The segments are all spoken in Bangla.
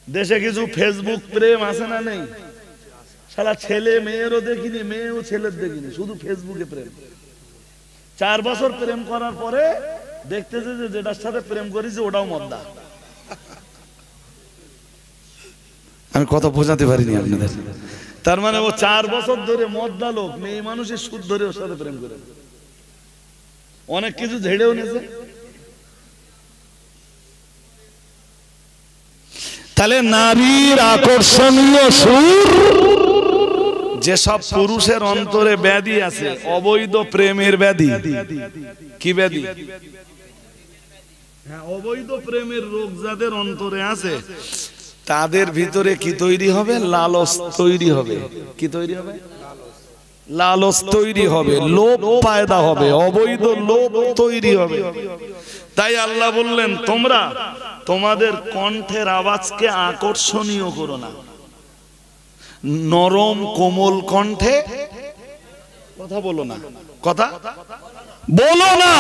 দেশে কিছু ফেসবুক প্রেম আছে না নেই? শালা ছেলে মেয়েরও দেখিনি, মেয়েও ছেলের দেখিনি, শুধু ফেসবুকে প্রেম। 4 বছর প্রেম করার পরে দেখতেছে যে যেটার সাথে প্রেম করেছে ওটাও মদ্দা। আমি কথা বোঝাতে পারিনি আপনাদের। তার মানে ও 4 বছর ধরে মদ্দা লোক, মেয়ে মানুষের সুদ ধরে ওর সাথে প্রেম করে, অনেক কিছু ঝেড়েও নিয়েছে। তাহলে নারীর আকর্ষণীয় সুর যেসব পুরুষের অন্তরে ব্যাধি আছে, অবৈধ প্রেমের ব্যাধি। কি ব্যাধি? হ্যাঁ, অবৈধ প্রেমের রোগ যাদের অন্তরে আছে তাদের ভিতরে কি তৈরি হবে? লালস তৈরি হবে। কি তৈরি হবে? লালস তৈরি হবে, লোভ পয়দা হবে, অবৈধ লোভ তৈরি হবে। তাই আল্লাহ বললেন, তোমরা তোমাদের কণ্ঠের আওয়াজকে আকর্ষণীয় করো না। নরম কোমল কণ্ঠে কথা বলো না, কথা বলো না।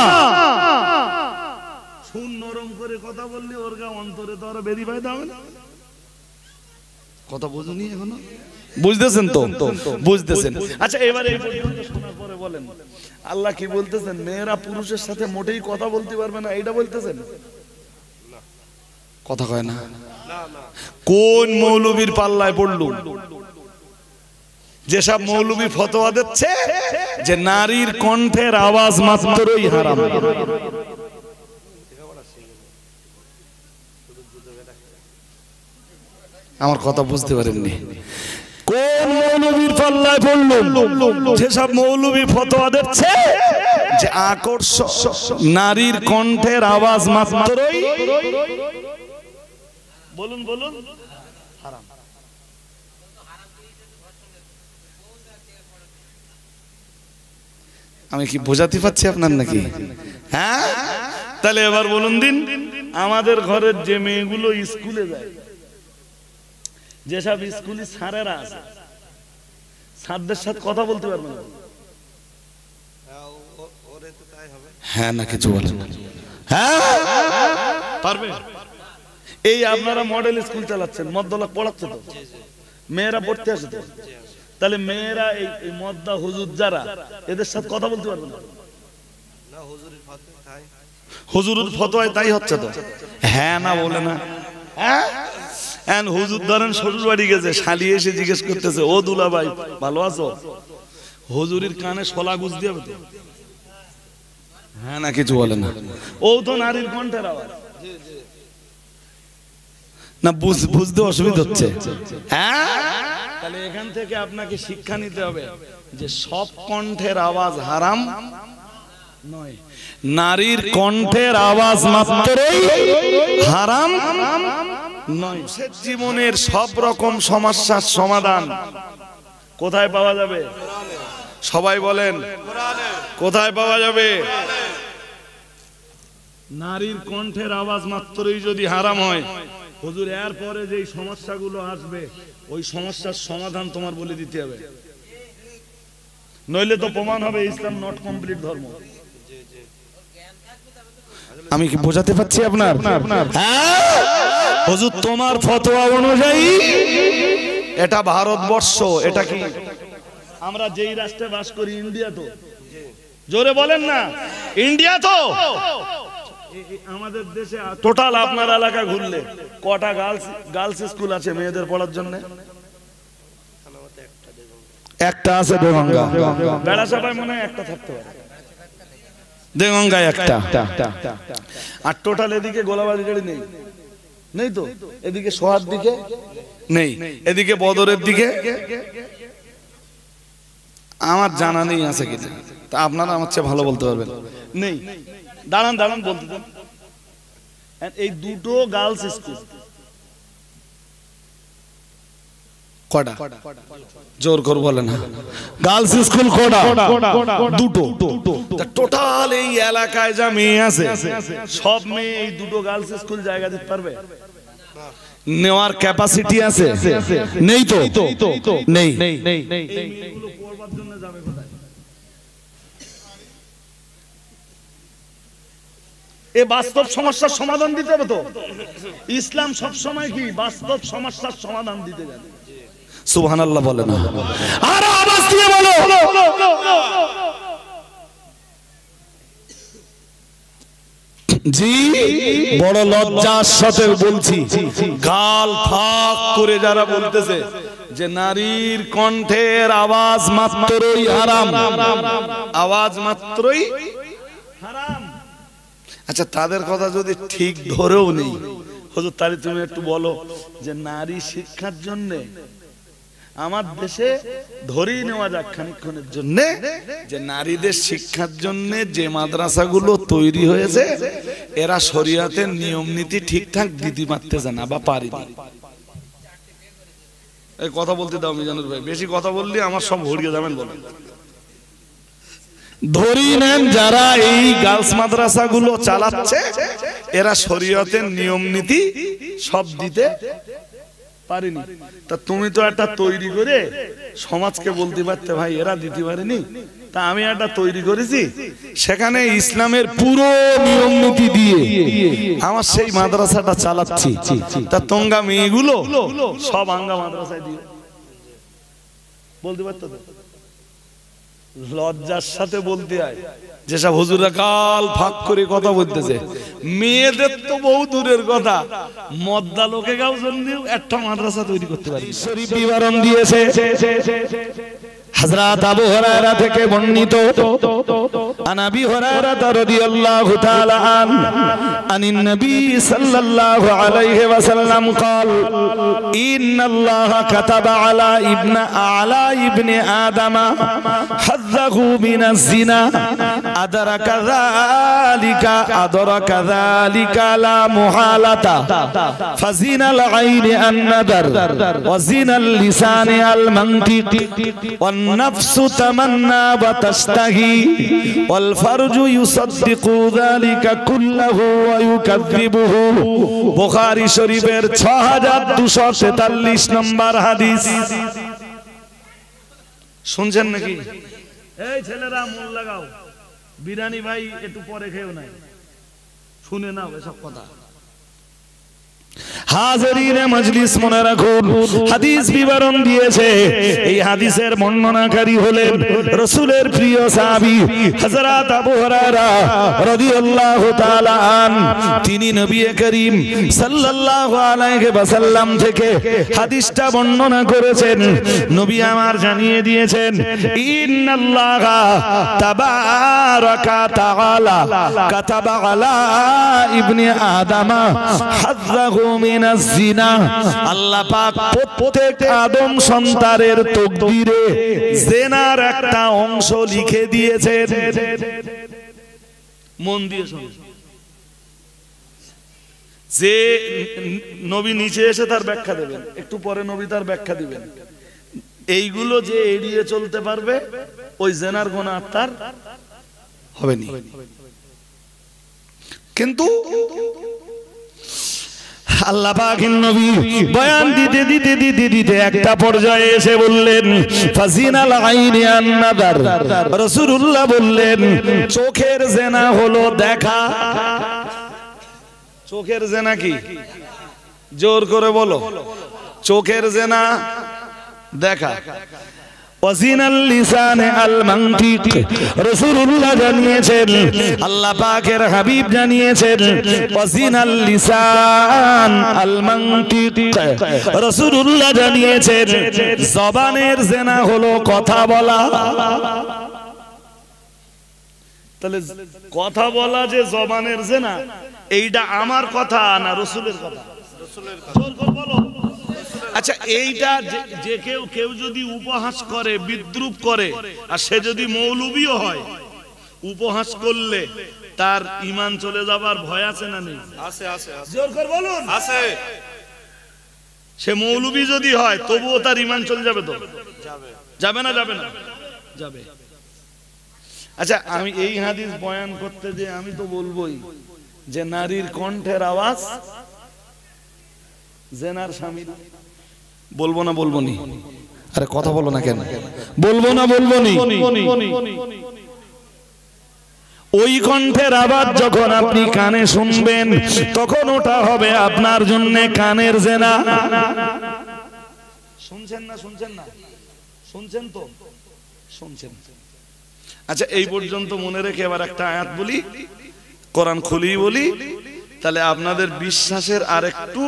শুন, নরম করে কথা বললি ওর গা অন্তরে তো আরো বেরি পায় দাও না। কথা বুঝুনি এখনো? বুঝতেছেন তো? বুঝতেছেন। আচ্ছা, এবারে এই পর্যন্ত শোনার পরে বলেন আল্লাহ কি বলতেছেন? মেয়েরা পুরুষের সাথে মোটেই কথা বলতে পারবে না, এইটা বলতেছেন? কথা কয় না। কোন মৌলবীর পাল্লায় পড়লো? যেসব মৌলবী ফতোয়া দিচ্ছে যে নারীর কণ্ঠের আওয়াজ মাত্রই হারাম। আমার কথা বুঝতে পারেননি? কোন মৌলবীর পাল্লায় পড়লো? যেসব মৌলবী ফতোয়া দিচ্ছে যে আকর্ষণ নারীর কণ্ঠের আওয়াজ মাত্রই বলুন বলুন হারাম। আমি কি বোঝাতে পারছি আপনার নাকি? হ্যাঁ, তাহলে এবার বলুন দিন, আমাদের ঘরের যে মেয়েগুলো স্কুলে যায়, যেসব স্কুলে স্যারেরা আছে, স্যারদের সাথে কথা বলতে পারবে না। হ্যাঁ না কিছু বলেন? হ্যাঁ পারবে। এই আপনারা মডেল স্কুল চালাচ্ছেন, মদ্দলা পড়াচ্ছে তো, মেয়েরা পড়তে আসে তো, তাহলে মেয়েরা এই মদ্দা হুজুর যারা, এদের সাথে কথা বলতে পারবে না। হুজুরের ফতোয়ায় তাই হচ্ছে তো। হ্যাঁ না বলে না। হ্যাঁ, হুজুর ধরেন শ্বশুর বাড়ি গেছে, শালি এসে জিজ্ঞেস করতেছে, ও দুলা ভাই ভালো আছো? হুজুরের কানে শোলা গুজ দিয়ে হবে তো। হ্যাঁ না কিছু বলে না। ও তো নারীর কণ্ঠের আওয়াজ না, বুঝতে অসুবিধা হচ্ছে। হ্যাঁ, তাহলে এখান থেকে আপনাকে শিক্ষা নিতে হবে যে সব কণ্ঠের আওয়াজ হারাম নয়, নারীর কণ্ঠের আওয়াজ মাত্রই হারাম নয়। জীবনের সব রকম সমস্যার সমাধান কোথায় পাওয়া যাবে? সবাই বলেন, কোথায় পাওয়া যাবে? নারীর কণ্ঠের আওয়াজ মাত্রই যদি হারাম হয়, হুজুর এরপরে যে সমস্যাগুলো আসবে ওই সমস্যার সমাধান তোমার বলে দিতে হবে, নইলে তো প্রমাণ হবে ইসলাম নট কমপ্লিট ধর্ম। আমি কি বোঝাতে পারছি আপনার? হুজুর তোমার ফতোয়া অনুযায়ী এটা ভারতবর্ষ, এটা কি আমরা যেই রাষ্ট্রে বাস করি, ইন্ডিয়া তো, জোরে বলেন না, ইন্ডিয়া তো। আমাদের দেশে টোটাল আপনার এলাকা ঘুরলে কটা গার্লস স্কুল আছে মেয়েদের পড়ার জন্য? একটা আছে দেগঙ্গা। বেড়াসাপায় মনে হয় একটা থাকতে পারে, দেগঙ্গায় একটা। আর টোটাল এদিকে গোলাবাড়ি নেই, নেই তো, এদিকে সোহার দিকে নেই, এদিকে বদরের দিকে আমার জানা নেই আছে কিনা, তা আপনারা আমার চেয়ে ভালো বলতে পারবেন। নেই। দাঁড়ান দাঁড়ান বলতে দেন। এই দুটো গার্লস স্কুল কটা? জোর করে বলেন। গার্লস স্কুল কটা? দুটো। টোটাল এই এলাকায় যা মেয়ে আছে সব মেয়ে এই দুটো গার্লস স্কুল জায়গা দিতে পারবে? নেওয়ার ক্যাপাসিটি আছে? নেই তো, নেই। এইগুলো পড়বার জন্য যাবে কোথায়? এ বাস্তব সমস্যার সমাধান দিতে হবে তো। ইসলাম সব সময় কি বাস্তব সমস্যার সমাধান দিতে জানে। সুবহানাল্লাহ বলেন, আর আওয়াজ দিয়ে বলো। জি, বড় লজ্জার সাথে বলছি, গাল ফাঁক করে যারা বলতেছে যে নারীর কণ্ঠের আওয়াজ মাত্রই হারাম, আওয়াজ মাত্রই হারাম। আচ্ছা, তাদের কথা যদি ঠিক ধরেও নেই, হুজুর তাহলে তুমি একটু বলো যে নারী শিক্ষার জন্য আমার দেশে ধরেই নেওয়া যাক খানিকক্ষণের জন্য যে নারীদের শিক্ষার জন্য যে মাদ্রাসাগুলো তৈরি হয়েছে এরা শরিয়াতের নিয়ম নীতি ঠিকঠাক দিতে পারতেছে না বা পারেনি। এই কথা বলতে দাও মিজানুর ভাই, বেশি কথা বললে আমার সব হরিয়ে যাবেন। বলেন, ধরি নেন যারা এই গার্লস মাদ্রাসাগুলো চালাচ্ছে এরা শরিয়তের নিয়ম নীতি সব দিতে পারেনি। তা তুমি তো একটা তৈরি করে সমাজকে বলতে পারতে ভাই এরা দিতে পারেনি। তা আমি একটা তৈরি করেছি সেখানে ইসলামের পুরো নিয়ম নীতি দিয়ে আমার সেই মাদ্রাসাটা চালাচ্ছি। তা তোমরা মেয়েগুলো সব আঙ্গা মাদ্রাসায় দিয়ে বলতে পারতো? লজ্জার সাথে বলতে হয় যেসব হুজুরা কাল ফাঁক করে কথা বলতেছে। মেয়েদের তো বহু দূরের কথা, মদ্দা লোকে গাও জন্য একটা মাদ্রাসা তৈরি করতে পারি। শরীফ বিবরণ দিয়েছে হযরত আবু হুরায়রা থেকে বর্ণিত, আন আবি হুরায়রা রাদিয়াল্লাহু তাআলা আনিন নবী সাল্লাল্লাহু আলাইহি ওয়াসাল্লাম قال ان الله كتب على ابن آدم حظه من الزنا ادرك ذلك لا محالة فزنا العين النظر وزنا اللسان المنطق والنفس تمنى وتشتهي والفرج يصدق ذلك كله ويكذبه। বুখারী শরীফের 6243 নম্বর হাদিস। শুনছেন নাকি? এই ছেলেরা মন লাগাও, বিরানি ভাই একটু পরে খেও নাই, শুনে নাও এসব কথা। হাজিরিনে মজলিস মনে রাখুন, হাদিস বিবরণ দিয়েছে, এই হাদিসের বর্ণনাকারী হলেন রাসূলের প্রিয় সাহাবী হযরত আবু হুরায়রা রাদিয়াল্লাহু তাআলা আন। তিনি নবী করিম সাল্লাল্লাহু আলাইহি ওয়াসাল্লাম থেকে হাদিসটা বর্ণনা করেছেন। নবী আমার জানিয়ে দিয়েছেন, ইন্নাল্লাহা তাবারাকা তাআলা কাতাবা আলা ইবনে আদামা হাযযাহু মিনাজ জিনা। আল্লাহ পাক প্রত্যেক আদম সন্তানের তাকদীরে জিনার একটা অংশ লিখে দিয়েছেন। মন দিয়ে শুনুন, যে নবী নিচে এসে তার ব্যাখ্যা দেবেন, একটু পরে নবী তার ব্যাখ্যা দিবেন। এইগুলো যে এড়িয়ে চলতে পারবে ওই জিনার গুনাহ তার হবে না। কিন্তু আল্লাহ পাকের নবী বয়ান দিতে একটা পর্যায়ে এসে বললেন ফাজিনাল আইনি আন নাদার। রাসূলুল্লাহ বললেন চোখের জিনা হলো দেখা। চোখের জিনা কি? জোর করে বলো। চোখের জিনা দেখা। ওয়াজিনাল লিসানে আল মানতিক। রাসূলুল্লাহ জানিয়েছেন, আল্লাহ পাকের হাবিব জানিয়েছেন ওয়াজিনাল লিসান আল মানতিক। রাসূলুল্লাহ জানিয়েছেন জবানের জিনা হলো কথা বলা। তাহলে কথা বলা যে জবানের জিনা, এইটা আমার কথা না রাসূলের কথা? রাসূলের কথা। বলো। আচ্ছা, এইটা যে কেউ যদি উপহাস করে, বিদ্রুপ করে, আর সে যদি মৌলবীও হয়, উপহাস করলে তার ঈমান চলে যাবার ভয় আছে না নেই? আছে, আছে, জোর করে বলুন। আছে। সে মৌলবী যদি হয় তবুও তার ঈমান চলে যাবে তো? যাবে না? যাবে না? যাবে। আচ্ছা, আমি এই হাদিস বয়ান করতে যে আমি তো বলবোই যে নারীর কণ্ঠের আওয়াজ জিনার শামিল। বলবো না? বলবো নি? আরে কথা বলো না কেন? বলবো না? বলবো নি? ওই কণ্ঠের আওয়াজ যখন আপনি কানে শুনবেন তখন ওটা হবে আপনার জন্য কানের জেনা। শুনছেন না? শুনছেন না? শুনছেন তো? শুনছেন। আচ্ছা, এই পর্যন্ত মনে রেখে এবার একটা আয়াত বলি, কোরআন খুলি বলি, তাহলে আপনাদের বিশ্বাসের আরেকটু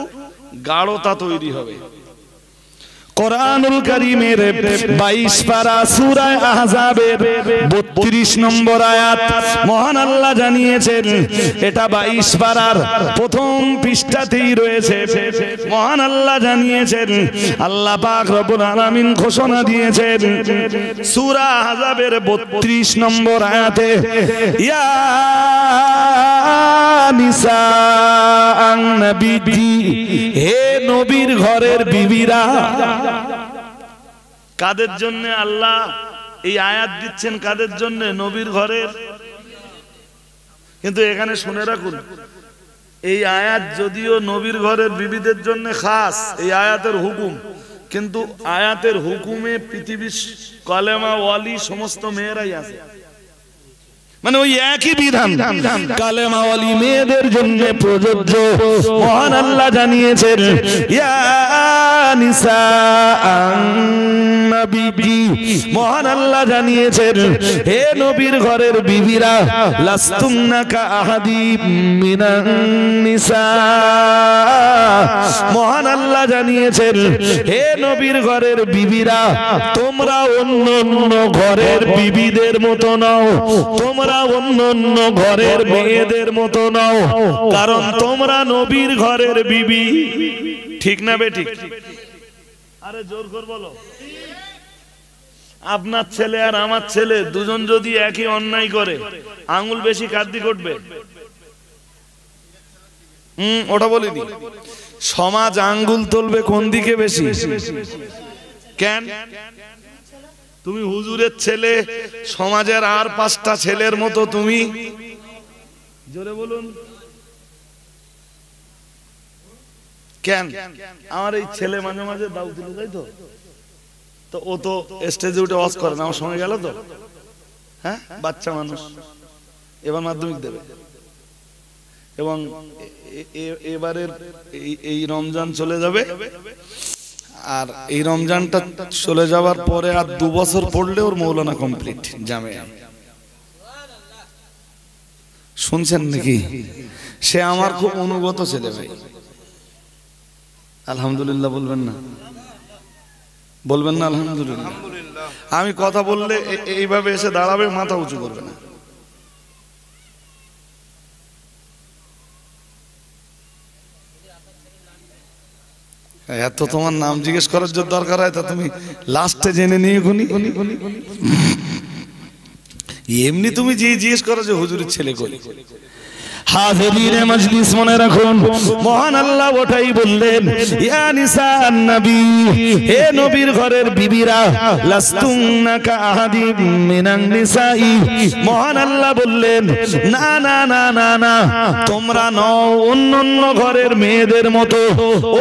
গাঢ়তা তৈরি হবে। কোরআনুল কারীমের 22 পারা সূরা আহজাবের 32 নম্বর আয়াত মহান আল্লাহ জানিয়েছেন, এটা 22 পারার প্রথম পৃষ্ঠাতেই রয়েছে। মহান আল্লাহ জানিয়েছেন, আল্লাহ পাক রব্বুল আলামিন ঘোষণা দিয়েছেন সূরা আহজাবের 32 নম্বর আয়াতে, ইয়া নিসা আন-নবী, হে নবীর ঘরের বিবিরা। কাদের জন্য আল্লাহ এই আয়াত দিচ্ছেন? কাদের জন্য? নবীর ঘরের। কিন্তু এখানে শুনে রাখুন, এই আয়াত যদিও নবীর ঘরের বিবিদের জন্য খাস, এই আয়াতের হুকুম, কিন্তু আয়াতের হুকুমে পৃথিবীর কালেমা ওয়ালি সমস্ত মেয়েরাই আছে। মানে ওই একই বিধান কালেমা ওয়ালি মেয়েদের জন্য প্রযোজ্য। মহান আল্লাহ জানিয়েছেন, ইয়া নিসা আন-নবী, মহান আল্লাহ জানিয়েছেন, হে নবীর ঘরের বিবিরা, লাস্তুন্না কা আহাদিম মিনান নিসা। মহান আল্লাহ জানিয়েছেন, হে নবীর ঘরের বিবিরা, তোমরা অন্য অন্য ঘরের বিবিদের মতো নও, তোমরা অন্য অন্য ঘরের মেয়েদের মতো নও, কারণ তোমরা নবীর ঘরের বিবি। ঠিক না বেঠিক? আরে জোর করে বলো। আপনার ছেলে আর আমার ছেলে দুজন যদি একই অন্যায় করে, আঙ্গুল বেশি কার দিকে উঠবে? ওটা বলিনি। সমাজ আঙ্গুল তুলবে কোন দিকে বেশি? কেন? তুমি হুজুরের ছেলে, সমাজের আর 5টা ছেলের মতো তুমি। জোরে বলুন। কেন? আমার এই ছেলে মাঝে মাঝে দাও দিল, তাই তো? তো ও তো স্টেজে উঠে ওয়াজ করে না, আমার সঙ্গে গেল তো। হ্যাঁ, বাচ্চা মানুষ, এবার মাধ্যমিক দেবে, এবং এবারের এই রমজান চলে যাবে, আর এই রমজানটা চলে যাওয়ার পরে আর 2 বছর পড়লে ওর মৌলানা কমপ্লিট জামিয়া। শুনছেন নাকি? সে আমার খুব অনুগত ছেলে ভাই। আলহামদুলিল্লাহ বলবেন না? বলবেন না আলহামদুলিল্লাহ? আমি কথা বললে এইভাবে এসে দাঁড়াবে, মাথা উঁচু করবে না। এত তোমার নাম জিজ্ঞেস করার জন্য দরকার হয় তা তুমি লাস্টে জেনে নিয়ে এমনি তুমি যে জিজ্ঞেস করো যে হুজুরের ছেলে কই। হাজিরিনে মজলিস, মনে রাখুন, মহান আল্লাহ ওটাই বললেন, ইয়া নিসান নবী, হে নবীর ঘরের বিবিরা, লাস্তুন্না কা আহাদিম মিনান নিসাই। মহান আল্লাহ বললেন, না না না না না, তোমরা নও অন্যান্য ঘরের মেয়েদের মতো,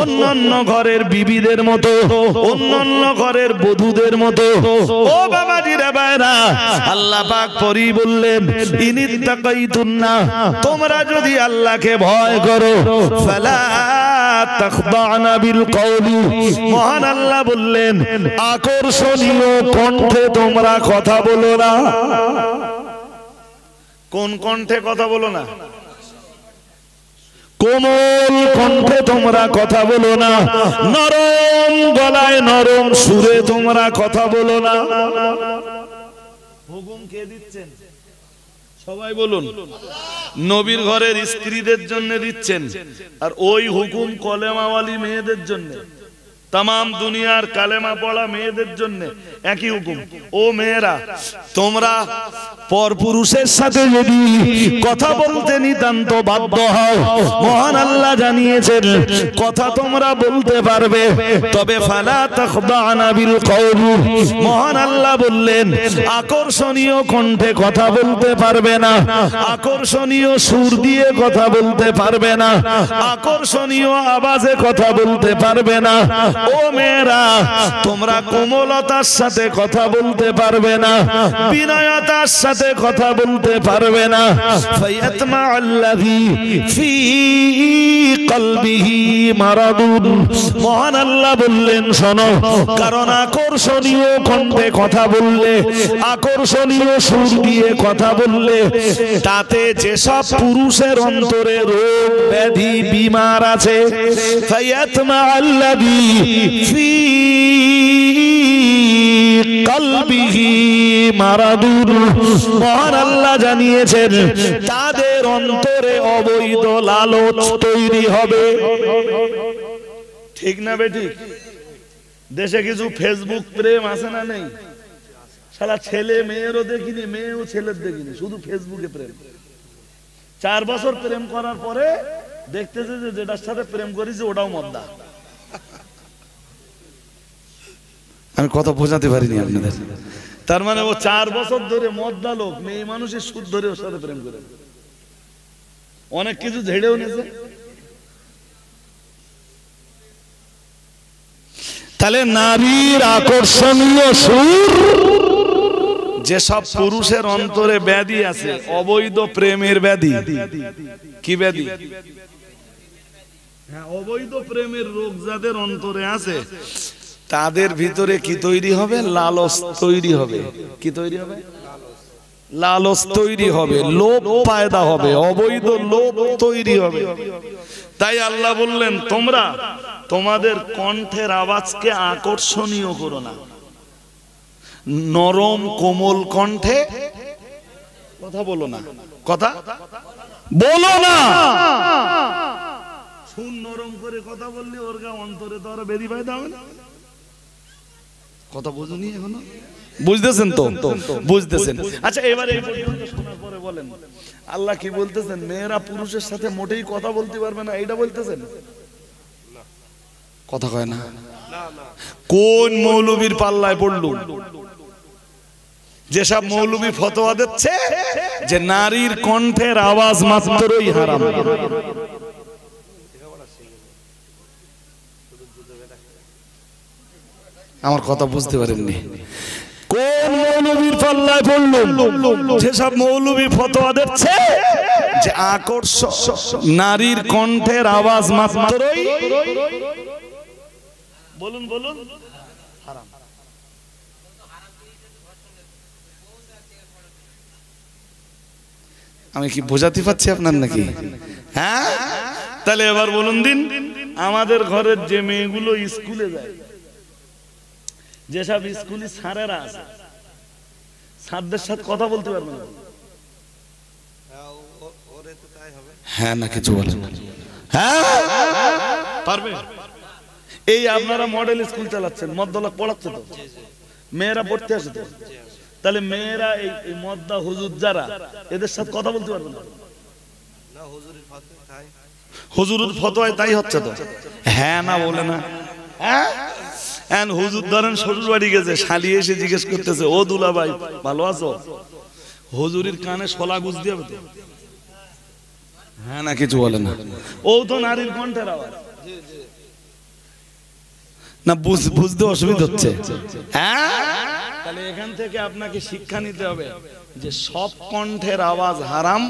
অন্যান্য ঘরের বিবিদের মতো, অন্যান্য ঘরের বধূদের মতো। ও বাবাজিরা ভাইরা, আল্লাহ পাক পরি বললেন, ইনিত্তাকাইতুন্না, তোমরা যদি আল্লাহকে ভয় করো, ফালা তাখদানা বিল কওলি। মহান আল্লাহ বললেন, আকর্ষণীয় কণ্ঠে তোমরা কথা বলো না। কোন কণ্ঠে কথা বলো না? কোমল কণ্ঠে তোমরা কথা বলো না, নরম গলায় নরম সুরে তোমরা কথা বলো না। হুকুম কে দিচ্ছেন? সবাই বলুন। নবীর ঘরের স্ত্রীদের জন্য দিচ্ছেন, আর ওই হুকুম কলেমাওয়ালি মেয়েদের জন্য, তামাম দুনিয়ার কালেমা পড়া মেয়েদের জন্য একই হুকুম। ও মেয়েরা, তোমরা পরপুরুষের সাথে যদি কথা বলতে নিতান্ত বাধ্য হও, মহান আল্লাহ জানিয়েছেন কথা তোমরা বলতে পারবে, তবে ফালা তাখদানা বিল কওলি। মহান আল্লাহ বললেন, আকর্ষণীয় কণ্ঠে কথা বলতে পারবে না, আকর্ষণীয় সুর দিয়ে কথা বলতে পারবে না, আকর্ষণীয় আওয়াজে কথা বলতে পারবে না, ও মেয়েরা তোমরা কোমলতার সাথে কথা বলতে পারবে না, বিনয়তার সাথে কথা বলতে পারবে না। ফায়াতমা আল্লাযী ফী কলবিহি মারাদুন, মহান আল্লাহ বললেন শোনো, কারণ আকর্ষণীয় কণ্ঠে কথা বললে, আকর্ষণীয় সুর দিয়ে কথা বললে তাতে যেসব পুরুষের অন্তরে রোগ ব্যাধি বিমার আছে, ফায়াতমা আল্লাযী ফী কলবিহি মারাদুন, মহান আল্লাহ জানিয়েছেন তাদের অন্তরে অবৈধ লালচ তৈরি হবে। ঠিক না বেঠিক? দেশে কিছু ফেসবুক প্রেম আছে না নেই? শালা ছেলে মেয়েরও দেখিনি, মেয়েও ছেলের দেখিনি, শুধু ফেসবুকে প্রেম। 4 বছর প্রেম করার পরে দেখতেছে যে যেটার সাথে প্রেম করেছে ওটাও মদ্দা। আমি কথা বোঝাতে পারিনি আপনাদের। তার মানে ও 4 বছর ধরে মদ্দা লোক, মেয়ে মানুষের সুদ ধরে ওর সাথে প্রেম করে, অনেক কিছু ঝেড়েও নিয়েছে। তাহলে নারীর আকর্ষণীয় সুর, যেসব পুরুষের অন্তরে ব্যাধি আছে, অবৈধ প্রেমের ব্যাধি। কি ব্যাধি? হ্যাঁ, অবৈধ প্রেমের রোগ যাদের অন্তরে আছে তাদের ভিতরে কি তৈরি হবে? লালচ তৈরি হবে। কি তৈরি হবে? লালচ তৈরি হবে, লোভ পয়দা হবে, অবৈধ লোভ তৈরি হবে। তাই আল্লাহ বললেন তোমরা তোমাদের কণ্ঠের আওয়াজকে আকর্ষণীয় করো না, নরম কোমল কণ্ঠে কথা বলো না, কথা বলো না। শুন, নরম করে কথা বললে ওর গা অন্তরে তো আরো বেরি ফায়দা হবে না। কথা বুঝুনি এখনো? বুঝতেছেন তো? বুঝতেছেন। আচ্ছা, এবারে এই পর্যন্ত শোনার পরে বলেন আল্লাহ কি বলতেছেন? মেয়েরা পুরুষের সাথে মোটেই কথা বলতে পারবে না, এইটা বলতেছেন? কথা কয় না। কোন মৌলবীর পাল্লায় পড়ল? যেসব মৌলবী ফতোয়া দিচ্ছে যে নারীর কণ্ঠের আওয়াজ মাত্রই হারাম। আমার কথা বুঝতে পারেননি? কোন মৌলবীর পাল্লায় পড়ল? যেসব মৌলবী ফতোয়া দিচ্ছে যে আকর্ষণ নারীর কণ্ঠের আওয়াজ মাত্রই, বলুন বলুন, হারাম। আমি কি বোঝাতে পারছি আপনার নাকি? হ্যাঁ, তাহলে এবার বলুন দিন, আমাদের ঘরের যে মেয়েগুলো স্কুলে যায়, যেসব স্কুলে স্যারেরা আছে, স্যারদের সাথে কথা বলতে পারবে না? হ্যাঁ না কিছু বলেন? হ্যাঁ পারবে। এই আপনারা মডেল স্কুল চালাচ্ছেন, মদ্দলা পড়াচ্ছে তো, মেয়েরা পড়তে আসে তো, তাহলে মেয়েরা এই মদ্দা হুজুর যারা, এদের সাথে কথা বলতে পারবে না? হুজুরের ফতোয়ায় তাই হচ্ছে তো। হ্যাঁ না বলে না? হ্যাঁ, হুজুর ধরেন শ্বশুর বাড়ি গেছে, শালি এসে জিজ্ঞেস করতেছে, ও দুলা ভাই ভালো আছো? হুজুরের কানে শোলা গুজ দিয়ে হবে তো? হ্যাঁ না কিছু বলে না? ও তো নারীর কণ্ঠের আওয়াজ না, বুঝতে অসুবিধা হচ্ছে। হ্যাঁ, তাহলে এখান থেকে আপনাকে শিক্ষা নিতে হবে যে সব কণ্ঠের আওয়াজ হারাম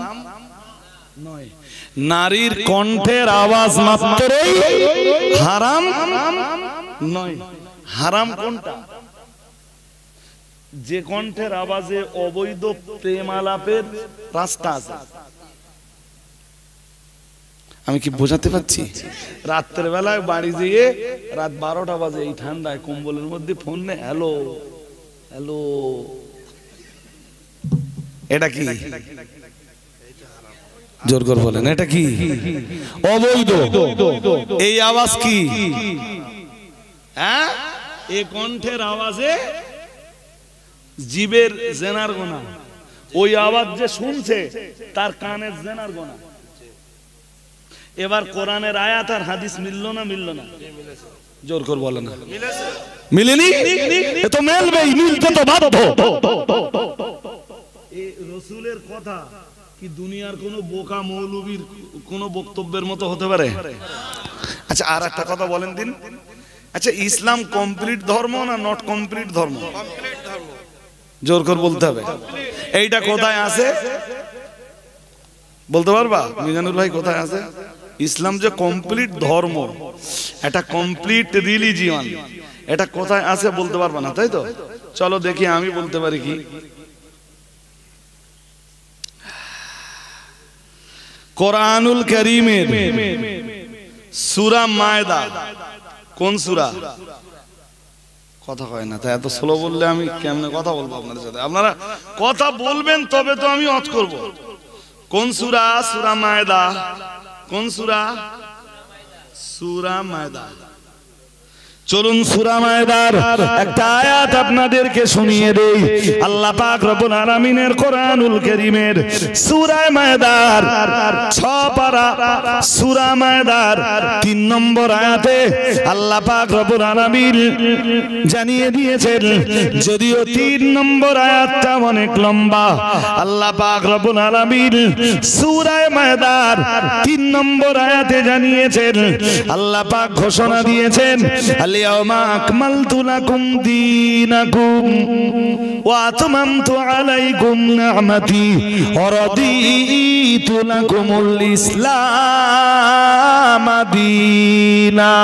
নয়, নারীর কণ্ঠের আওয়াজ মাত্রই হারাম নয়। হারাম কোনটা? যে কণ্ঠের আওয়াজে অবৈধ প্রেম আলাপের রাস্তা আছে। আমি কি বোঝাতে পারছি? রাত্রের বেলায় বাড়ি যেয়ে রাত 12টা বাজে এই ঠান্ডায় কম্বলের মধ্যে ফোন নে, হ্যালো হ্যালো, এটা কি? জোর করে বলেন, এটা কি? অবৈধ। এই আওয়াজ কি? হ্যাঁ, এই কণ্ঠের আওয়াজে জীবের জেনার গোনা, ওই আওয়াজ যে শুনছে তার কানের জেনার গোনা। এবার কোরআনের আয়াত আর হাদিস মিললো না? মিললো না? জোর করে বলে না মিলেনি? এ তো মেলবেই, মিলতে তো বাধ্য। এই রাসূলের কথা কি দুনিয়ার কোন বোকা মৌলবীর কোন বক্তব্যের মতো হতে পারে? আচ্ছা, আর একটা কথা বলেন দিন, আচ্ছা ইসলাম কমপ্লিট ধর্ম না নট কমপ্লিট ধর্ম? জোর করে বলতে হবে। এইটা কোথায় আছে বলতে পারবা মিজানুর ভাই? কোথায় আছে ইসলাম যে কমপ্লিট ধর্ম, এটা কমপ্লিট রিলিজিয়ন, এটা কোথায় আছে বলতে পারবা না, তাই তো? চলো দেখি আমি বলতে পারি কি। কোরআনুল কারীমের সূরা মায়দা, কোন সূরা? কথা হয় না, তাই এত স্লো বললে আমি কেমনে কথা বলবো আপনাদের সাথে? আপনারা কথা বলবেন তবে তো আমি ওয়াজ করব। কোন সূরা? সূরা মায়দা। কোন সূরা? সূরা মায়দা। চলুন সূরা মায়দার একটা আয়াত আপনাদেরকে শুনিয়ে দেই। আল্লাহ পাক রব্বুল আলামিনের কোরআনুল কারীমের সূরা মায়দার 6 পারা সূরা মায়দার 3 নম্বর আয়াতে আল্লাহ পাক রব্বুল আলামিন জানিয়ে দিয়েছেন, যদিও 3 নম্বর আয়াতটা অনেক লম্বা, আল্লাহ পাক রব্বুল আলামিন সূরা মায়দার 3 নম্বর আয়াতে জানিয়েছেন, আল্লাহ পাক ঘোষণা দিয়েছেন, اليوم أكملت لكم دينكم وأتممت عليكم نعمتي ورضيت لكم الإسلام دينا।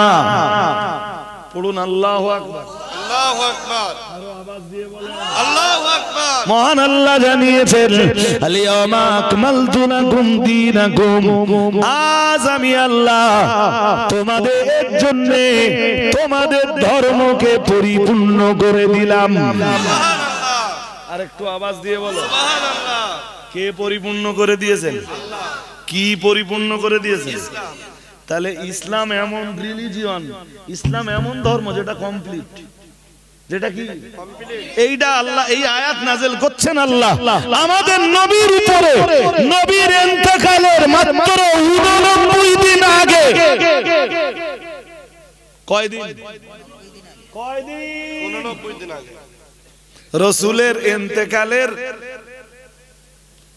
পড়ুন আল্লাহু আকবার। আল্লাহু আকবার। আরো আওয়াজ দিয়ে বলেন আল্লাহু আকবার। মহান আল্লাহ জানিয়েছেন, আল-ইয়াওমা আকমালতু লাকুম দীনাকুম, আজ আমি আল্লাহ তোমাদের জন্য তোমাদের ধর্মকে পরিপূর্ণ করে দিলাম। সুবহানাল্লাহ। আরেকটু আওয়াজ দিয়ে বলো সুবহানাল্লাহ। কে পরিপূর্ণ করে দিয়েছেন? কি পরিপূর্ণ করে দিয়েছেন? ইসলাম। তাহলে ইসলাম এমন রিলিজিয়ন, ইসলাম এমন ধর্ম যেটা কমপ্লিট, যেটা কি এইটা আল্লাহ এই আয়াত নাযিল করছেন আল্লাহ আমাদের নবীর উপরে। নবীর ইন্তেকালের মাত্র 89 দিন আগে। কয়দিন? 89 দিন আগে রাসূলের ইন্তেকালের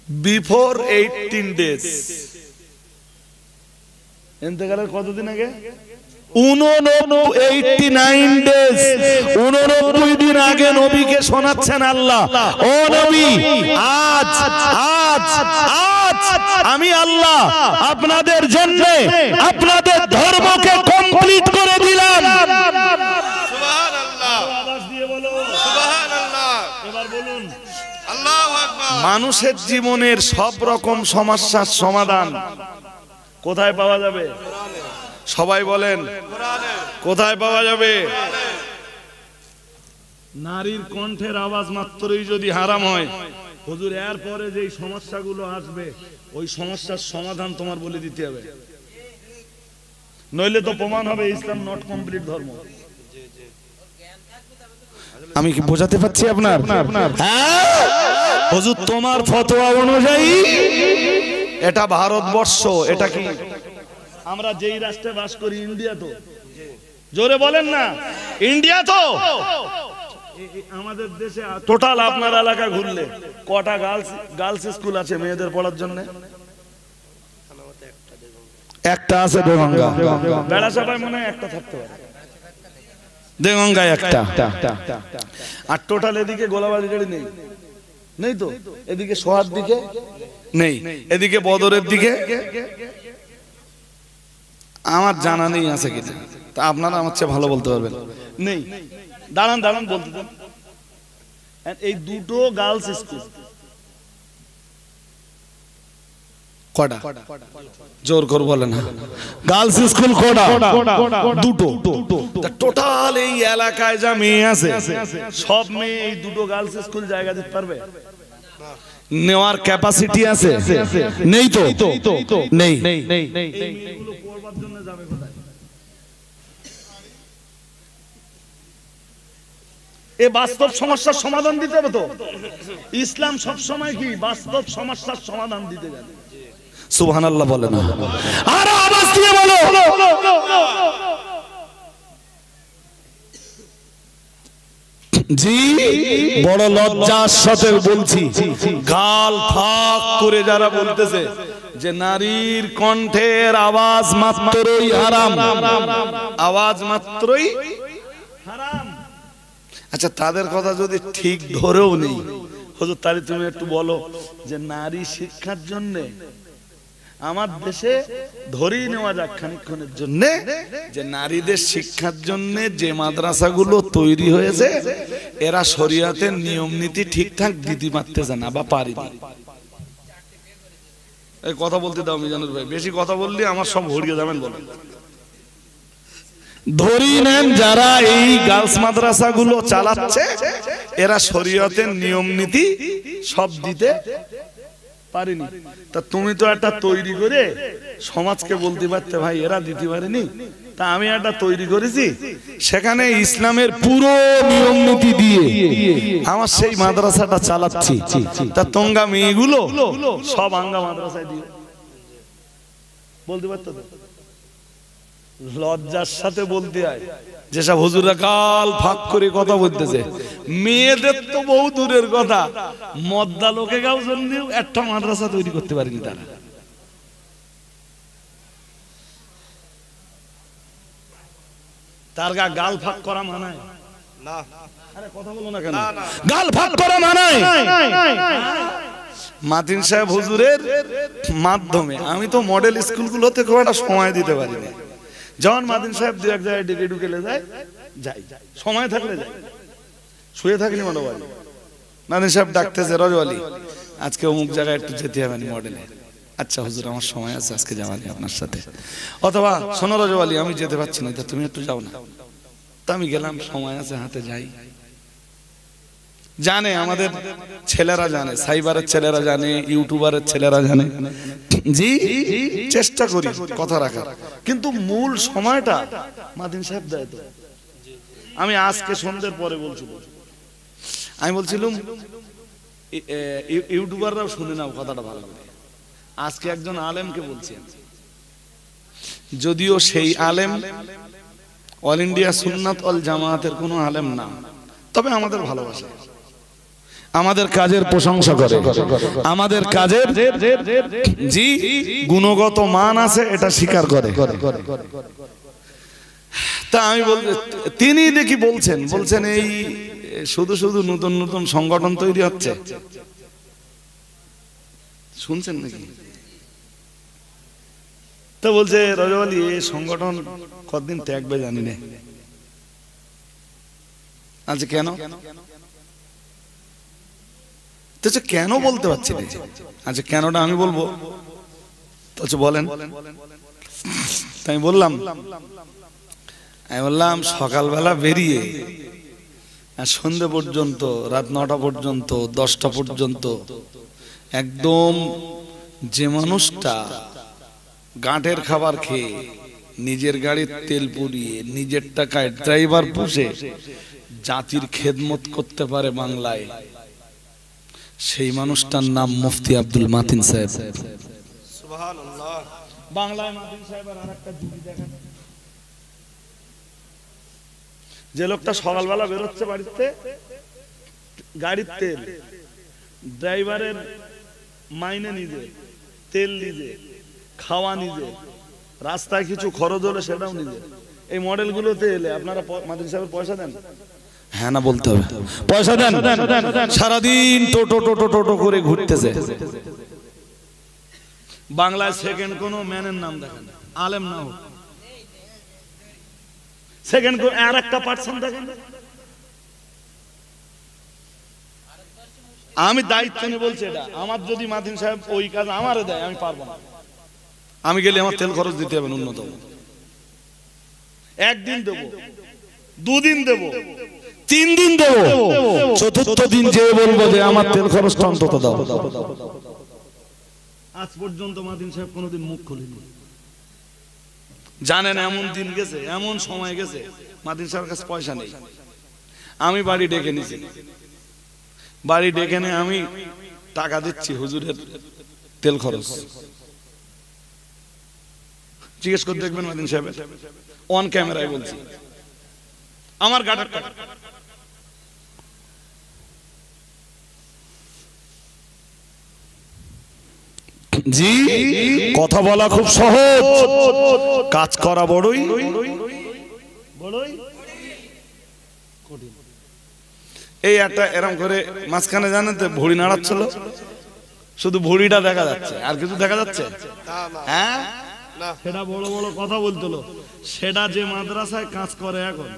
বিফোর 18 ডেজ। ইন্তেকালের কতদিন আগে? 89 ডেজ, 89 দিন আগে নবীকে শোনাচ্ছেন আল্লাহ, ও নবী আজ আজ আজ আমি আল্লাহ আপনাদের জন্য আপনাদের ধর্মকে কমপ্লিট করে দিলাম। সুবহানাল্লাহ। আওয়াজ দিয়ে বলো সুবহানাল্লাহ। এবার বলুন আল্লাহু আকবার। মানুষের জীবনের সব রকম সমস্যার সমাধান কোথায় পাওয়া যাবে? সবাই বলেন কোথায় পাওয়া যাবে? নারীর কণ্ঠের আওয়াজ মাত্রই যদি হারাম হয়, হুজুর এর পরে যে সমস্যাগুলো আসবে ওই সমস্যার সমাধান তোমার বলে দিতে হবে, নইলে তো প্রমাণ হবে ইসলাম নট কমপ্লিট ধর্ম। আমি কি বোঝাতে পারছি আপনার? হুজুর তোমার ফতোয়া অনুযায়ী এটা ভারতবর্ষ, এটা কি আমরা যেই রাষ্ট্রে বাস করি ইন্ডিয়া তো? জোরে বলেন না ইন্ডিয়া তো? আমাদের দেশে টোটাল আপনার এলাকা ঘুরলে কটা গার্লস স্কুল আছে মেয়েদের পড়ার জন্য? একটা আছে দেগঙ্গা। বেড়াসাপায় মনে হয় একটা থাকতে পারে, দেগঙ্গায় একটা। আর টোটাল এদিকে গোলাবাড়ি গাড়ি নেই, নেই তো? এদিকে সোহার দিকে নেই, এদিকে বদরের দিকে আমার জানা নেই আছে কিনা, তা আপনারা আমার চেয়ে ভালো বলতে পারবেন। নেই। দাঁড়ান দাঁড়ান বলতে দেন। এই দুটো গার্লস স্কুল কটা? জোর করে বলেন গার্লস স্কুল কটা? দুটো। টোটাল এই এলাকায় যা মেয়ে আছে সব মেয়ে এই দুটো গার্লস স্কুল জায়গা দিতে পারবে? নেওয়ার ক্যাপাসিটি আছে? নেই তো? নেই। এ বাস্তব সমস্যার সমাধান দিতে হবে তো। ইসলাম সব সময় কি বাস্তব সমস্যার সমাধান দিতে জানে। সুবহানাল্লাহ বলে না, আর আওয়াজ দিয়ে বলো। জি বড় লজ্জার সাথে বলছি, গাল ফাঁক করে যারা বলতেছে যে নারীর কণ্ঠের আওয়াজ মাত্রই হারাম, আওয়াজ মাত্রই হারাম। আচ্ছা তাদের কথা যদি ঠিক ধরেও নেই হুজুর, তাহলে তুমি একটু বলো যে নারী শিক্ষার জন্য আমার দেশে ধরেই নেওয়া যাক খানিকক্ষণের জন্য যে নারীদের শিক্ষার জন্য যে মাদ্রাসাগুলো তৈরি হয়েছে এরা শরিয়াতের নিয়ম নীতি ঠিকঠাক দিতে পারতেছে না বা পারেনি। এই কথা বলতে দাও মিজানুর ভাই, বেশি কথা বললে আমার সব হরিয়ে যাবেন। বলেন ধরি নেন যারা এই গার্লস মাদ্রাসাগুলো চালাচ্ছে এরা শরীয়তের নিয়ম নীতি সব দিতে পারেনি। তা তুমি তো একটা তৈরি করে সমাজকে বলতে পারতে ভাই এরা দিতে পারেনি, তা আমি একটা তৈরি করেছি সেখানে ইসলামের পুরো নিয়ম নীতি দিয়ে আমার সেই মাদ্রাসাটা চালাচ্ছি। তা তোমরা মেয়েগুলো সব আঙ্গা মাদ্রাসায় দিয়ে বলতে পারতো তো? লজ্জার সাথে বলতে হয় যেসব হুজুরা কাল ফাঁক করে কথা বলতেছে, মেয়েদের তো বহু দূরের কথা, মদ্দা লোকে গাও জন্য একটা মাদ্রাসা তৈরি করতে পারেনি তারা। তার গাল ফাঁক করা মানায় না? আরে কথা বলো না কেন? গাল ফাঁক করা মানায়? মাতিন সাহেব হুজুরের মাধ্যমে আমি তো মডেল স্কুলগুলোতে খুব একটা সময় দিতে পারি না। যখন মাদিন সাহেব দু এক জায়গায় ডেকে ঢুকেলে যাই সময় থাকলে যাই, শুয়ে থাকলে মনে হয় মাদিন সাহেব ডাকতেছে রজওয়ালি আজকে অমুক জায়গায় একটু যেতে হবে মডেলে। আচ্ছা হুজুর আমার সময় আছে আজকে যাওয়ানি আপনার সাথে, অথবা শোনো রজওয়ালি আমি যেতে পারছি না তা তুমি একটু যাও না। তা আমি গেলাম, সময় আছে হাতে, যাই। জানে আমাদের ছেলেরা জানে, সাইবারের ছেলেরা জানে, ইউটিউবারের ছেলেরা জানে, জি চেষ্টা করি কথা রাখার, কিন্তু মূল সময়টা মাদিন সাহেব দেয় তো। আমি আজকে সন্ধ্যের পরে আমি বলছিলাম ইউটিউবাররাও শুনে নাও কথাটা ভালো করে। আজকে একজন আলেমকে বলছি, যদিও সেই আলেম অল ইন্ডিয়া সুন্নাত ওয়াল জামায়াতের কোনো আলেম না, তবে আমাদের ভালোবাসে, আমাদের কাজের প্রশংসা করে, আমাদের কাজের জি গুণগত মান আছে এটা স্বীকার করে। তা আমি বলবো তিনি দেখি বলছেন এই শুধু শুধু নতুন নতুন সংগঠন তৈরি হচ্ছে, শুনছেন নাকি? তো বলছে রজওয়ালি এই সংগঠন কতদিন ত্যাগবে জানি না। আচ্ছা কেন? কেন বলতে পারছি না? আচ্ছা কেনটা আমি বলবো, আচ্ছা বলেন। তাই বললাম সকালবেলা বেরিয়ে সন্ধ্যে পর্যন্ত, রাত 9টা পর্যন্ত, 10টা পর্যন্ত একদম যে মানুষটা গাঁটের খাবার খেয়ে নিজের গাড়ির তেল পুড়িয়ে নিজের টাকায় ড্রাইভার পুষে জাতির খেদমত করতে পারে বাংলায়, সেই মানুষটার নাম মুফতি আব্দুল মাতিন সাহেব। সুবহানাল্লাহ। বাংলায় মাতিন সাহেবের আরেকটা জুটি দেখেন, যে লোকটা সকালবেলা বেরোচ্ছে বাড়িতে, গাড়ির তেল, ড্রাইভারের মাইনে নিজে, তেল নিজে, খাওয়া নিজে, রাস্তায় কিছু খরচ হলে সেটাও নিজে। এই মডেলগুলোতে এলে আপনারা মাতিন সাহেবের পয়সা দেন? হ্যাঁ না বলতে হবে, পয়সা দেন। সারাদিন টোটো টোটো টোটো করে ঘুরতেছে। বাংলায় সেকেন্ড কোন ম্যানের নাম দেখেন, আলেম না হোক, সেকেন্ড কোন আর একটা পার্সন দেখেন। আমি দায়িত্ব নিয়ে বলছি, এটা আমার যদি মাতিন সাহেব ওই কাজ আমারে দেয় আমি পারবো না। আমি গেলে আমার তেল খরচ দিতে হবে ন্যূনতম, একদিন দেবো, দুদিন দেবো, 3 দিন দেবো, চতুর্থ দিন যে বলবো যে আমার তেল খরচটা অন্তত দাও। আজ পর্যন্ত মাতিন সাহেব কোনোদিন মুখ খুলেনি। জানেন এমন দিন গেছে, এমন সময় গেছে মাতিন সাহেবের কাছে পয়সা নেই। আমি বাড়ি ডেকে নিছি, বাড়ি ডেকে নিয়ে আমি টাকা দিচ্ছি হুজুরের তেল খরচ। জিজ্ঞেস করে দেখবেন মাতিন সাহেব, অন ক্যামেরায় বলছি, আমার গাড়ির টাকা। জি কথা বলা খুব সহজ, কাজ করা বড়ই এই একটা এরকম করে মাঝখানে জানেন তো ভুঁড়ি নাড়াচ্ছিল, শুধু ভুঁড়িটা দেখা যাচ্ছে, আর কিছু দেখা যাচ্ছে? হ্যাঁ, সেটা বড় বড় কথা বলতো। সেটা যে মাদ্রাসায় কাজ করে এখন,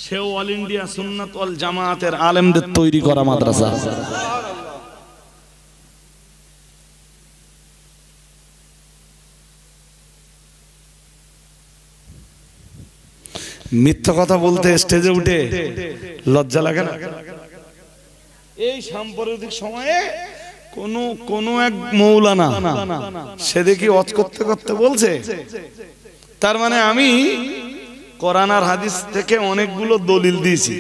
সেও অল ইন্ডিয়া সুন্নাত ওয়াল জামাতের আলেমদের তৈরি করা মাদ্রাসা। মিথ্যা কথা বলতে স্টেজে উঠে লজ্জা লাগে না? এই সাম্প্রতিক সময়ে কোন এক মৌলানা সে দেখি ওয়াজ করতে করতে বলছে, তার মানে আমি কোরআন আর হাদিস থেকে অনেকগুলো দলিল দিয়েছি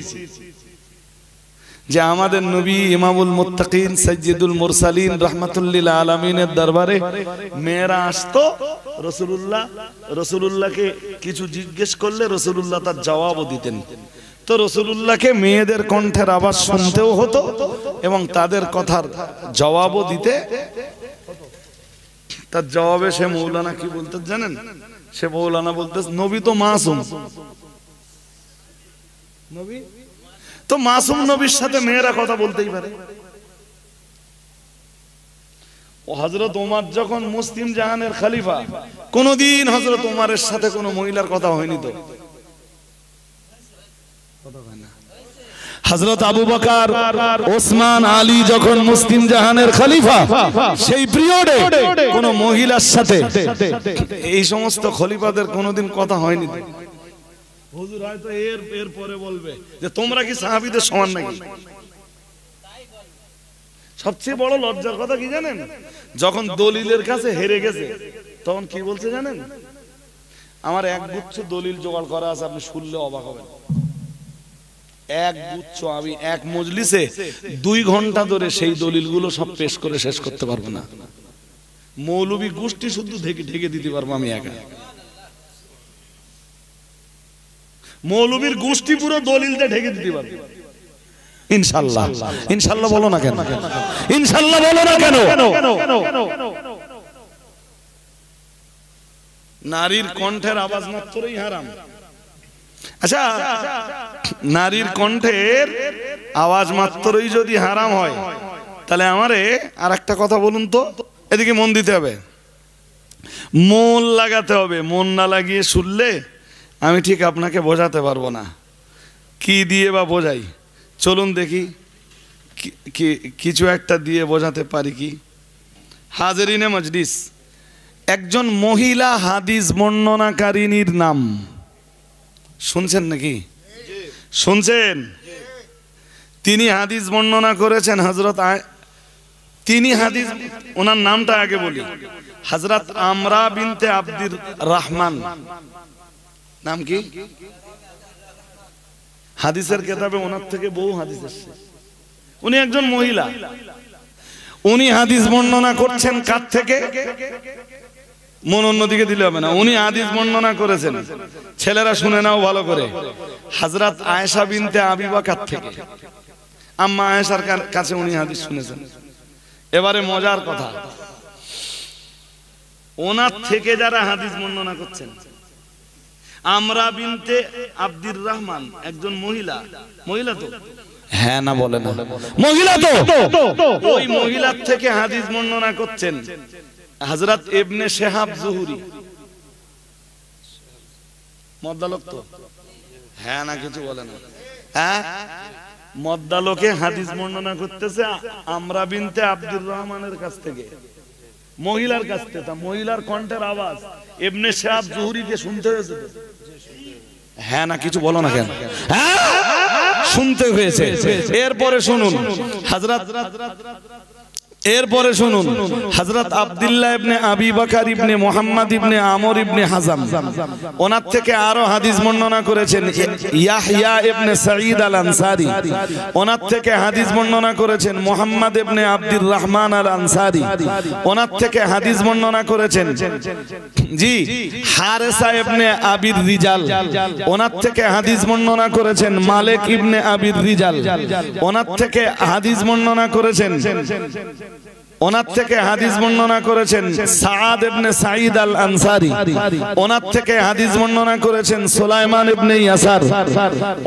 যে আমাদের নবী ইমামুল মুত্তাকিন সাইয়্যিদুল মুরসালিন রাহমাতুল লিল আলামিনের দরবারে মেয়েরা আসতো, রাসূলুল্লাহকে কিছু জিজ্ঞেস করলে রাসূলুল্লাহ তার জবাবও দিতেন। তো রাসূলুল্লাহকে মেয়েদের কণ্ঠের আওয়াজ শুনতেও হতো এবং তাদের কথার জবাবও দিতে। তার জবাবে সে মৌলানা কি বলতে জানেন? সে মৌলানা বলতে, নবী তো মাসুম, নবী তো মাসুম নবীর সাথে মেয়েরা কথা বলতেই পারে। ও হযরত ওমর যখন মুসলিম জাহানের খলিফা, কোনদিন হযরত ওমরের সাথে কোনো মহিলার কথা হয়নি। তো হযরত আবু বকর, ওসমান, আলী যখন মুসলিম জাহানের খলিফা, সেই পিরিয়ডে কোন মহিলার সাথে এই সমস্ত খলিফাদের কোনদিন কথা হয়নি। হুজুর হয়তো এর পরে বলবে যে তোমরা কি সাহাবীদের সমান নাকি? সবচেয়ে বড় লজ্জার কথা কি জানেন? যখন দলিলের কাছে হেরে গেছে তখন কি বলছে জানেন? আমার এক গুচ্ছ দলিল জোগাড় করা আছে, আপনি শুনলে অবাক হবেন। এক গুচ্ছ, আমি এক মজলিসে 2 ঘন্টা ধরে সেই দলিলগুলো সব পেশ করে শেষ করতে পারবো না। মৌলবী গোষ্ঠী শুধু ঢেকে দিতে পারবো আমি একা। মৌলবীর গোষ্ঠী পুরো দলিলটা ঢেকে দিতে পারবে ইনশাআল্লাহ। ইনশাআল্লাহ বলো না কেন? ইনশাআল্লাহ বলো না কেন? নারীর কণ্ঠের আওয়াজ মাত্রই হারাম। আচ্ছা, নারীর কণ্ঠের আওয়াজ মাত্রই যদি হারাম হয়, তাহলে আমারে আর একটা কথা বলুন তো, এদিকে মন দিতে হবে, মন লাগাতে হবে। মন না লাগিয়ে শুনলে আমি ঠিক আপনাকে বোঝাতে পারবো না। কি দিয়ে বা বোঝাই? চলুন দেখি কিছু একটা দিয়ে বোঝাতে পারি কি। হাজরিনে মজলিস, একজন মহিলা হাদিস বর্ণনাকারিনীর নাম শুনছেন নাকি? শুনছেন? তিনি হাদিস বর্ণনা করেছেন হযরত, তিনি হাদিস, ওনার নামটা আগে বলি, হযরত আমরা বিনতে আব্দুর রহমান। নাম কি? হাদিসের কিতাবে ওনার থেকে বহু হাদিস এসেছে। উনি একজন মহিলা, উনি হাদিস বর্ণনা করছেন কার থেকে? মন অন্যদিকে দিলে হবে না। উনি হাদিস বর্ণনা করেছেন, ছেলেরা শুনে নাও ভালো করে, হযরত আয়েশা বিনতে আবি বকর থেকে। আম্মা আয়েশার কাছে উনি হাদিস শুনেছেন। এবারে মজার কথা, ওনার থেকে যারা হাদিস বর্ণনা করছেন, আমরা বিনতে আব্দুর রহমান একজন মহিলা। মহিলা তো? হ্যাঁ না বলে না? মহিলা তো? ওই মহিলার থেকে হাদিস বর্ণনা করছেন হযরত ইবনে শিহাব জুহরি। মদ্দালক তো? হ্যাঁ না কিছু বলে না? হ্যাঁ, মদ্দালকে হাদিস বর্ণনা করতেছে আমরা বিনতে আব্দুর রহমানের কাছ থেকে, মহিলার কাছ থেকে। তা মহিলার কণ্ঠের আওয়াজ ইবনে শিহাব জুহরিকে শুনতে হয়েছে। হ্যাঁ না কিছু বলো না কেন? হ্যাঁ শুনতে হয়েছে। এরপরে শুনুন হযরত আব্দুল্লাহ ইবনে আবি বকর ইবনে মুহাম্মদ ইবনে আমর ইবনে হাজাম, ওনার থেকে আরো হাদিস বর্ণনা করেছেন ইয়াহইয়া ইবনে সাঈদ আল আনসারী। ওনার থেকে হাদিস বর্ণনা করেছেন মুহাম্মদ ইবনে আব্দুর রহমান আল আনসারী। ওনার থেকে হাদিস বর্ণনা করেছেন জি হারেসা ইবনে আবির রিজাল। ওনার থেকে হাদিস বর্ণনা করেছেন মালিক ইবনে আবির রিজাল। ওনার থেকে হাদিস বর্ণনা করেছেন ওনার থেকে হাদিস বর্ণনা করেছেন সাআদ ইবনে সাঈদ আল আনসারী, ওনার থেকে হাদিস বর্ণনা করেছেন সুলাইমান ইবনে ইয়াসার,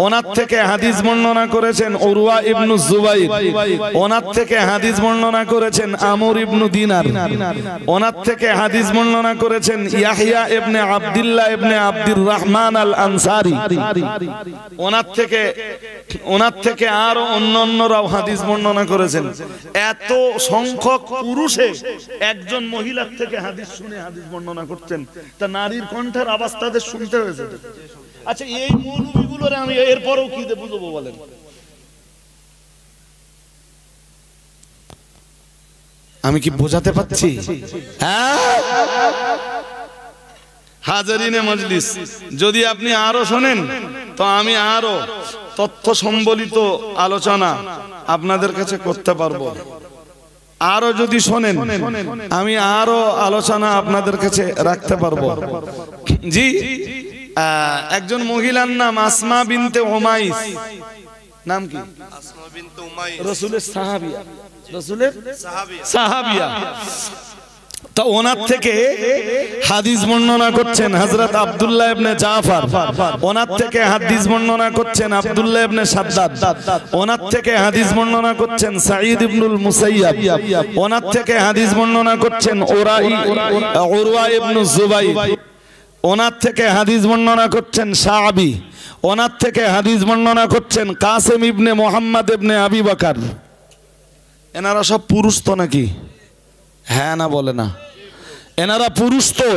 ওনার থেকে হাদিস বর্ণনা করেছেন উরওয়া ইবনে জুবাইর, ওনার থেকে হাদিস বর্ণনা করেছেন আমর ইবনে দিনার, ওনার থেকে হাদিস বর্ণনা করেছেন ইয়াহইয়া ইবনে আব্দুল্লাহ ইবনে আব্দুর রহমান আল আনসারী, ওনার থেকে আরো অন্যান্যরাও হাদিস বর্ণনা করেছেন। এত সংখ্যক পুরুষে একজন মহিলার থেকে হাদিস শুনে হাদিস বর্ণনা করতেন, তা নারীর কণ্ঠের আওয়াজ তাদের শুনতে হয়েছে। আচ্ছা, এই মৌলবীগুলোর আমি এরপরেও কি বুঝবো বলেন? আমি কি বোঝাতে পারছি? হ্যাঁ হাজারিনে মজলিস, যদি আপনি আরো শোনেন তো আমি আরো তথ্য সম্বলিত আলোচনা আপনাদের কাছে করতে পারবো। আরো যদি শোনেন আমি আরো আলোচনা আপনাদের কাছে রাখতে পারবো। জি, একজন মহিলার নাম আসমা বিনতে উমাইস। নাম কি? আসমা বিনতে উমাইস, রাসূলের সাহাবিয়া, রাসূলের সাহাবিয়া। তো ওনার থেকে হাদিস বর্ণনা করছেন হযরত আব্দুল্লাহ ইবনে জাফর, ওনার থেকে হাদিস বর্ণনা করছেন আব্দুল্লাহ ইবনে শাদ্দাদ, ওনার থেকে হাদিস বর্ণনা করছেন সাঈদ ইবনুল মুসাইয়াব, ওনার থেকে হাদিস বর্ণনা করছেন উরওয়া ইবনে জুবাইর, ওনার থেকে হাদিস বর্ণনা করছেন শাআবি, ওনার থেকে হাদিস বর্ণনা করছেন কাসিম ইবনে মুহাম্মদ ইবনে আবি বকর। এনারা সব পুরুষ তো নাকি? হ্যাঁ না বলে না? এনারা পুরুষ তো,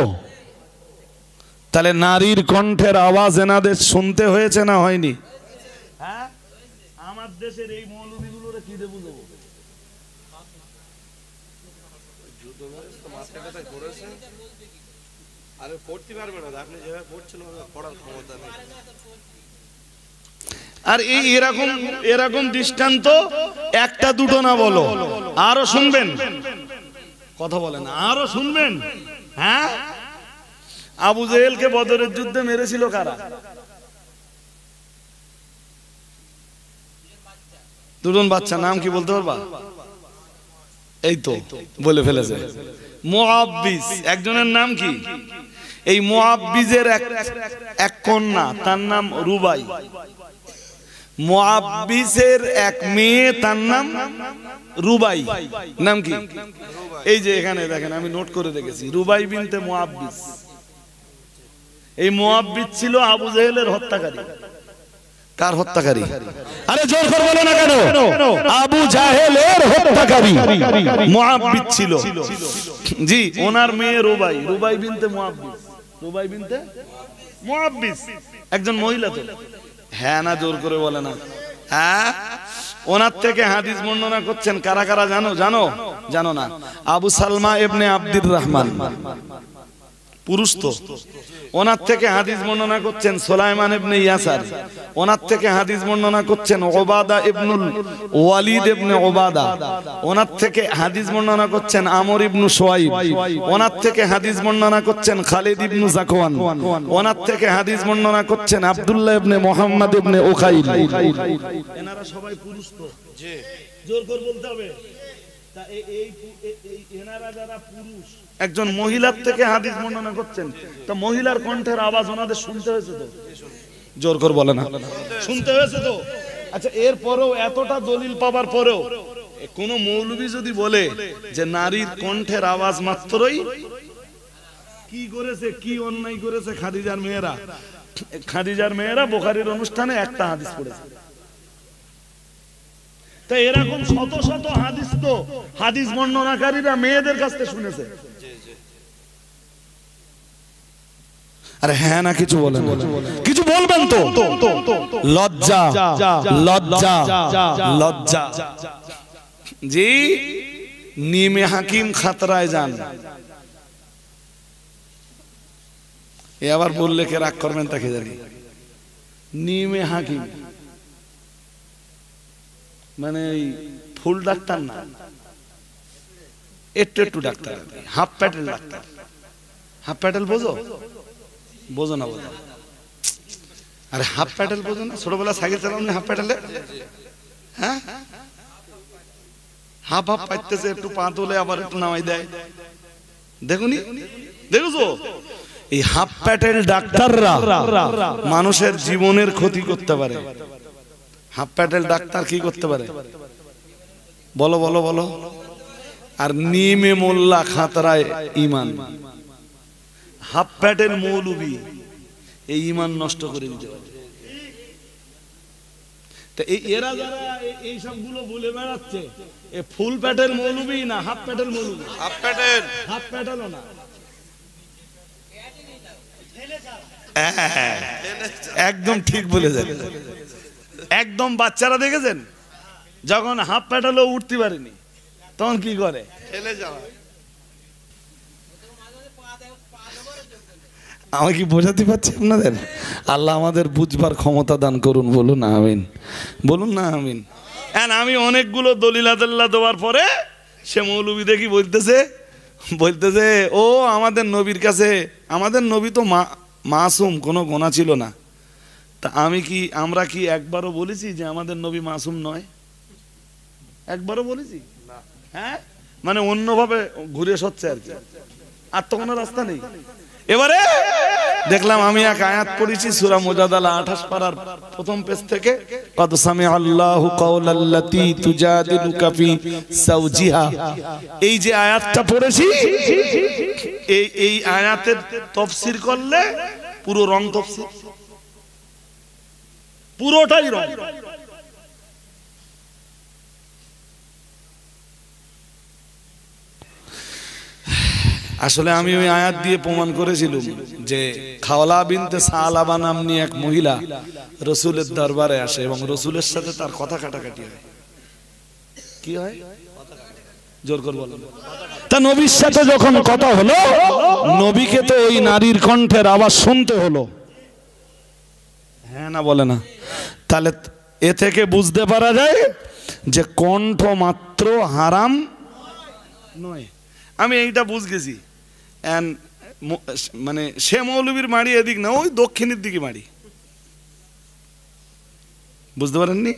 তাহলে নারীর কণ্ঠের আওয়াজ এনাদের শুনতে হয়েছে না হয়নি? হ্যাঁ, আমার দেশের এই মৌলবীগুলোরে কি দেব বুঝবো? আরে পড়তে পারবে না, আপনি যেভাবে পড়ছেন পড়ার ক্ষমতা নেই। আর এই এরকম দৃষ্টান্ত একটা দুটো না, বলো আরো শুনবেন। কথা বলেন, আরো শুনবেন। হ্যাঁ, আবু জেহেলকে বদরের যুদ্ধে মেরেছিল কারা? দুজন বাচ্চা, নাম কি বলতে পারবা? এই তো বলে ফেলেছে, মুআব্বিজ। একজনের নাম কি? এই মুআব্বিজের এক কন্যা, তার নাম রুবাই। মুআব্বিজের এক মেয়ে, তার নাম রুবাই। নাম কি? এই যে এখানে দেখেন, আমি নোট করে রেখেছি, রুবাই বিনতে মুআব্বিজ। এই মুআব্বিজ ছিল আবু জেহেলের হত্যাকারী। কার হত্যাকারী? আরে জোর করে বলো না কেন? আবু জাহেলের হত্যাকারী মুআব্বিজ ছিল। জি, ওনার মেয়ে রুবাই, রুবাই বিনতে মুআব্বিজ, রুবাই বিনতে মুআব্বিজ একজন মহিলা তো। হ্যাঁ না জোর করে বলে না? হ্যাঁ, ওনার থেকে হাদিস বর্ণনা করছেন কারা কারা জানো? জানো না? আবু সালমা ইবনে আব্দুর রহমান, পুরুষ তো। ওনার থেকে হাদিস বর্ণনা করছেন সুলাইমান ইবনে ইয়াসার, ওনার থেকে হাদিস বর্ণনা করছেন উবাদা ইবনুল ওয়ালিদ ইবনে উবাদা, ওনার থেকে হাদিস বর্ণনা করছেন আমর ইবনে শুআইব, ওনার থেকে হাদিস বর্ণনা করছেন খালিদ ইবনে যাকওয়ান, ওনার থেকে হাদিস বর্ণনা করছেন আব্দুল্লাহ ইবনে মুহাম্মদ ইবনে উকাইল। এনারা সবাই পুরুষ তো। জি, জোর করে বলতে হবে। তা এই এনারা যারা পুরুষ, একজন মহিলার থেকে হাদিস বর্ণনা করছেন, তা মহিলার কণ্ঠের আওয়াজ ওনাদের শুনতে হয়েছে তো? জোর করে বলে না? শুনতে হয়েছে তো। আচ্ছা, এরপরেও এতটা দলিল পাবার পরেও কোন মৌলবী যদি বলে যে নারীর কণ্ঠের আওয়াজ মাত্রই, কি করেছে, কি অন্যায় করেছে খাদিজার মেয়েরা বুখারীর অনুষ্ঠানে একটা হাদিস পড়েছে। তাই এরকম শত শত হাদিস তো হাদিস বর্ণনাকারীরা মেয়েদের কাছ থেকে শুনেছে। আরে হ্যাঁ না, কিছু বলেন, কিছু বলবেন তো? লজ্জা, লজ্জা, লজ্জা। জি, নিমে হাকিম খাতরায় যান। এ আবার বললে কে রাগ করবেন তাকে জানি। নিমে হাকিম মানে ফুল ডাক্তার না, একটু doctor, half Patel doctor. Half Patel বোঝো? বোঝো না? বোঝো? আরে হাফ প্যাটেল বোঝো না? ছোটবেলা সাইকেল চালানো হাফ প্যাটেলে? হ্যাঁ, হাফ হাফ পাইতেছে, একটু পা তোলে আবার একটু নামাই দেয়। দেখুনি, দেখুছো এই হাফ প্যাটেল ডাক্তাররা মানুষের জীবনের ক্ষতি করতে পারে। হাফ প্যাটেল ডাক্তার কি করতে পারে বলো বলো বলো? আর নিমে মোল্লা খাতরায় ইমান। হাফ প্যাটেল মৌলবি এই ইমান নষ্ট করে দিতে পারে। এরা যারা এই সবগুলো বলে বেড়াচ্ছে, এ ফুল প্যাটেল মৌলবি না হাফ প্যাটেল মৌলবি? হাফ প্যাটেল। হাফ প্যাটেলও না, একদম ঠিক বলেছেন। একদম বাচ্চারা দেখেছেন যখন হাফ প্যাটেলও উঠতে পারেনি তখন কি করে? ঠেলে যাওয়া। আমি কি বোঝাতে পারছি আপনাদের? আল্লাহ আমাদের বুঝবার ক্ষমতা দান করুন, বলুন না আমিন, বলুন না আমিন। আমি অনেকগুলো দলিল আদাল্লাহ দেওয়ার পরে সে মৌলবি দেখি বলতেছে ও আমাদের নবীর কাছে, আমাদের নবী তো মাসুম, কোনো গোনা ছিল না। তা আমরা কি একবারও বলেছি যে আমাদের নবী মাসুম নয়? একবারও বলেছি? হ্যাঁ, মানে অন্যভাবে ঘুরে সচ্ছে আর কি, আর তো কোনো রাস্তা নেই। এবারে দেখলাম আমি এক আয়াত পড়েছি সূরা মুজাদালা 28 পারার প্রথম পেজ থেকে, কদ সামি আল্লাহু কাওলাল্লাতী তুজাদিলুকা ফি যাওজিহা। এই যে আয়াতটা পড়েছি, এই আয়াতের তাফসীর করলে পুরো রং তাফসীর, পুরোটাই রং। আসলে আমি ওই আয়াত দিয়ে প্রমাণ করেছিলাম যে খাওলা বিনতে সালাবা নামনি এক মহিলা রাসূলের দরবারে আসে এবং রাসূলের সাথে তার কথা কাটাকাটি হয়। কি হয়? জোর করে বলেন। তা নবীর সাথে যখন কথা হলো, নবীকে তো ওই নারীর কণ্ঠের আওয়াজ শুনতে হলো, হ্যাঁ না বলে না? তাহলে এ থেকে বুঝতে পারা যায় যে কণ্ঠ মাত্র হারাম নয়। আমি এইটা বুঝ গেছি। মানে সে মৌলবীর মাড়ি এদিক না, ওই দক্ষিণের দিকে মাড়ি, বুঝতে পারেননি?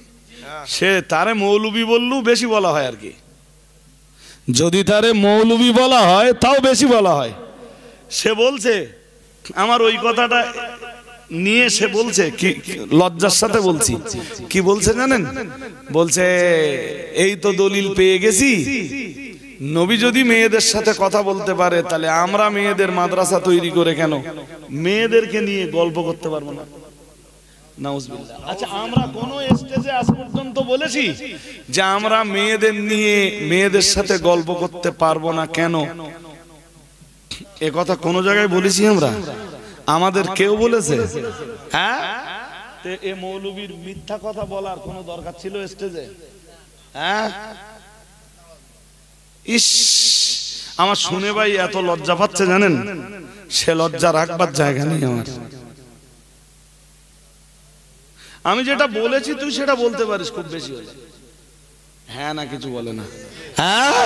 সে তারে মৌলবী বললেও বেশি বলা হয় আর কি, যদি তারে মৌলবী বলা হয় তাও বেশি বলা হয়। সে বলছে আমার ওই কথাটা নিয়ে, সে বলছে কি লজ্জার সাথে বলছি, কি বলছে জানেন? বলছে এই তো দলিল পেয়ে গেছি, নবী যদি মেয়েদের সাথে কথা বলতে পারে তাহলে আমরা মেয়েদের মাদ্রাসা তৈরি করে কেন মেয়েদেরকে নিয়ে গল্প করতে পারবো না? নাউজুবিল্লাহ। আচ্ছা, আমরা কোন স্টেজে আজ পর্যন্ত বলেছি যে আমরা মেয়েদের নিয়ে মেয়েদের সাথে গল্প করতে পারবো না কেন? এ কথা কোন জায়গায় বলেছি আমরা? আমাদের কেউ বলেছে? হ্যাঁ, এ মৌলবীর মিথ্যা কথা বলার কোনো দরকার ছিল স্টেজে? হ্যাঁ, ইস, আমার শুনে ভাই এত লজ্জা পাচ্ছে জানেন, সে লজ্জা রাখবার জায়গা নেই আমার। আমি যেটা বলেছি তুই সেটা বলতে পারিস খুব বেশি হলে, হ্যাঁ না কিছু বলে না। হ্যাঁ,